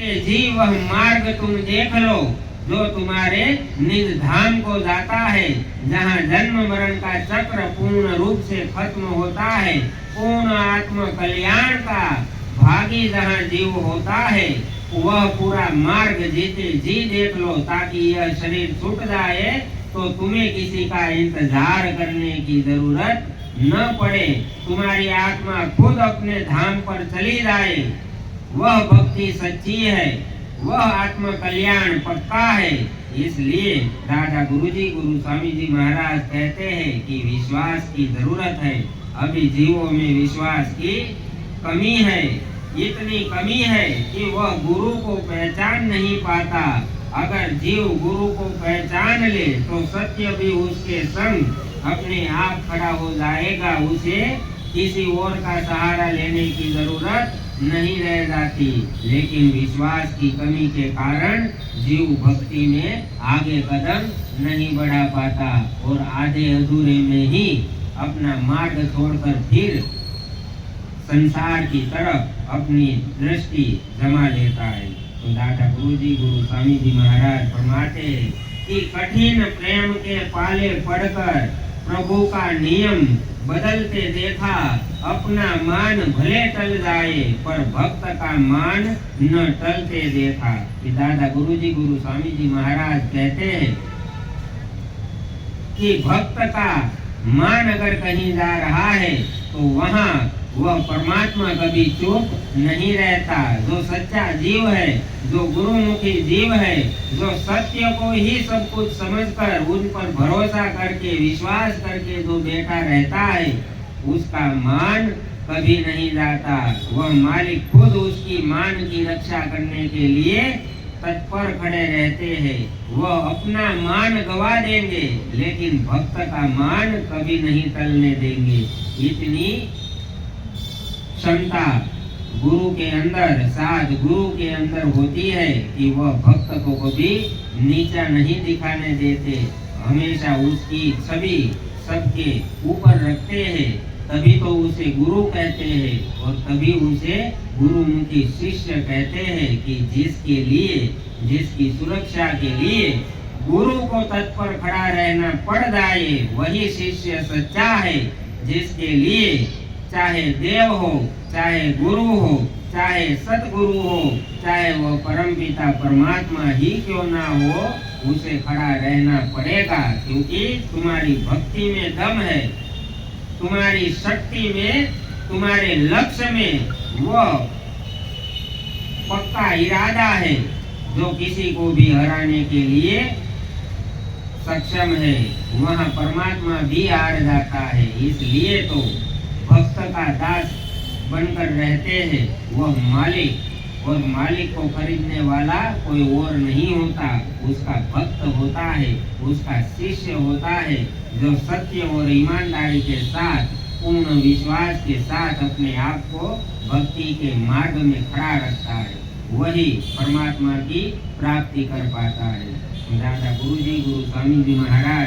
जीते जी वह मार्ग तुम देख लो जो तुम्हारे निज धाम को जाता है, जहाँ जन्म मरण का चक्र पूर्ण रूप से खत्म होता है। पूर्ण आत्म कल्याण का भागी जहाँ जीव होता है, वह पूरा मार्ग जीते जी देख लो, ताकि यह शरीर छूट जाए तो तुम्हें किसी का इंतजार करने की जरूरत न पड़े। तुम्हारी आत्मा खुद अपने धाम पर चली जाए। वह भक्ति सच्ची है, वह आत्म कल्याण पक्का है। इसलिए दादा गुरुजी गुरु स्वामी जी महाराज कहते हैं कि विश्वास की जरूरत है। अभी जीवों में विश्वास की कमी है, इतनी कमी है कि वह गुरु को पहचान नहीं पाता। अगर जीव गुरु को पहचान ले तो सत्य भी उसके संग अपने आप खड़ा हो जाएगा। उसे किसी और का सहारा लेने की जरूरत नहीं रह जाती। लेकिन विश्वास की कमी के कारण जीव भक्ति में आगे कदम नहीं बढ़ा पाता और आधे अधूरे में ही अपना मार्ग छोड़कर फिर संसार की तरफ अपनी दृष्टि जमा लेता है। तो दादा गुरुजी गुरु स्वामी जी महाराज फरमाते हैं कि कठिन प्रेम के पाले पड़कर प्रभु का नियम बदलते देखा, अपना मान भले टल जाए पर भक्त का मान न टलते देखा। कि दादा गुरुजी गुरु स्वामी जी महाराज कहते हैं कि भक्त का मान अगर कहीं जा रहा है तो वहाँ वह परमात्मा कभी चुप नहीं रहता। जो सच्चा जीव है, जो गुरुमुखी जीव है, जो सत्य को ही सब कुछ समझकर उन पर भरोसा करके विश्वास करके जो बैठा रहता है, उसका मान कभी नहीं जाता। वह मालिक खुद उसकी मान की रक्षा करने के लिए तत्पर खड़े रहते हैं। वह अपना मान गवा देंगे लेकिन भक्त का मान कभी नहीं टलने देंगे। इतनी क्षमता गुरु के अंदर, साध गुरु के अंदर होती है कि वह भक्त को कभी नीचा नहीं दिखाने देते, हमेशा उसकी छवि सबके ऊपर रखते हैं। तभी तो उसे गुरु कहते हैं और तभी उसे गुरुमुखी शिष्य कहते हैं कि जिसके लिए, जिसकी सुरक्षा के लिए गुरु को तत्पर खड़ा रहना पड़ जाए वही शिष्य सच्चा है। जिसके लिए चाहे देव हो, चाहे गुरु हो, चाहे सतगुरु हो, चाहे वह परम पिता परमात्मा ही क्यों ना हो, उसे खड़ा रहना पड़ेगा। क्योंकि तुम्हारी भक्ति में दम है, तुम्हारी शक्ति में, तुम्हारे लक्ष्य में वह पक्का इरादा है जो किसी को भी हराने के लिए सक्षम है। वहाँ परमात्मा भी हार जाता है। इसलिए तो भक्त का दास बनकर रहते हैं वह मालिक, और मालिक को खरीदने वाला कोई और नहीं होता, उसका भक्त होता है, उसका शिष्य होता है, जो सत्य और ईमानदारी के साथ, पूर्ण विश्वास के साथ अपने आप को भक्ति के मार्ग में खड़ा रखता है, वही परमात्मा की प्राप्ति कर पाता है। दादा गुरुजी गुरु स्वामी जी महाराज